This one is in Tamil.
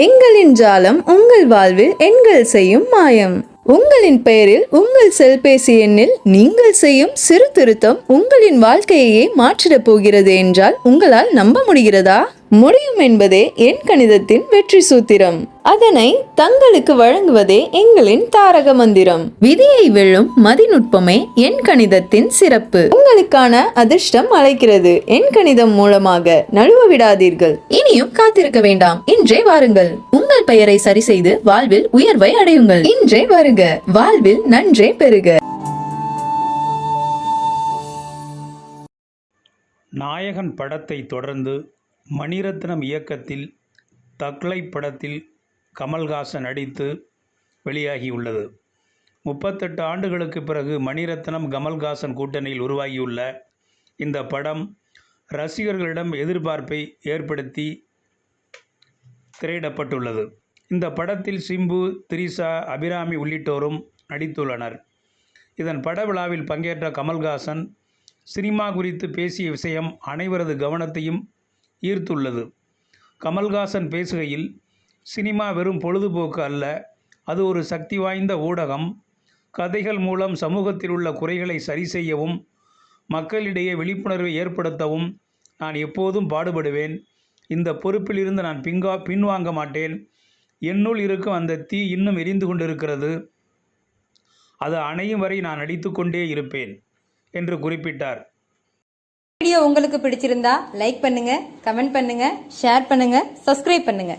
எங்களின் ஜாலம் உங்கள் வாழ்வில் எண்கள் செய்யும் மாயம். உங்களின் பெயரில் உங்கள் செல்பேசி எண்ணில் நீங்கள் செய்யும் சிறு திருத்தம் உங்களின் வாழ்க்கையே மாற்றிடப் போகிறது என்றால் உங்களால் நம்ப முடிகிறதா? முடியும் என்பதே எண் கணிதத்தின் வெற்றி சூத்திரம். அதனை தங்களுக்கு வழங்குவதே எங்களின் தாரக மந்திரம். விதியை வெல்லும் மதிநுட்பமே எண் கணிதத்தின் சிறப்பு. உங்களுக்கான அதிர்ஷ்டம் அழைக்கிறது. எண் கணிதம் மூலமாக நழுவ விடாதீர்கள். இனியும் காத்திருக்க வேண்டாம், இன்றே வாருங்கள். உங்கள் பெயரை சரி செய்து வாழ்வில் உயர்வை அடையுங்கள். இன்றே வருக, வாழ்வில் நன்றே பெறுக. நாயகன் படத்தை தொடர்ந்து மணிரத்னம் இயக்கத்தில் தக்லை படத்தில் கமல்ஹாசன் நடித்து வெளியாகியுள்ளது. 38 ஆண்டுகளுக்கு பிறகு மணிரத்னம் கமல்ஹாசன் கூட்டணியில் உருவாகியுள்ள இந்த படம் ரசிகர்களிடம் எதிர்பார்ப்பை ஏற்படுத்தி திரையிடப்பட்டுள்ளது. இந்த படத்தில் சிம்பு, திரிஷா, அபிராமி உள்ளிட்டோரும் நடித்துள்ளனர். இதன் பட விழாவில் பங்கேற்ற கமல்ஹாசன் சினிமா குறித்து பேசிய விஷயம் அனைவரது கவனத்தையும் ஈர்த்துள்ளது. கமல்ஹாசன் பேசுகையில், சினிமா வெறும் பொழுதுபோக்கு அல்ல, அது ஒரு சக்தி வாய்ந்த ஊடகம். கதைகள் மூலம் சமூகத்தில் உள்ள குறைகளை சரி செய்யவும் மக்களிடையே விழிப்புணர்வை ஏற்படுத்தவும் நான் எப்போதும் பாடுபடுவேன். இந்த பொறுப்பிலிருந்து நான் பின்வாங்க மாட்டேன். என்னுள் இருக்கும் அந்த தீ இன்னும் எரிந்து கொண்டிருக்கிறது. அது அணையும் வரை நான் நடித்து கொண்டே இருப்பேன் என்று குறிப்பிட்டார். வீடியோ உங்களுக்கு பிடிச்சிருந்தா லைக் பண்ணுங்க, கமெண்ட் பண்ணுங்க, ஷேர் பண்ணுங்க, சப்ஸ்கிரைப் பண்ணுங்க.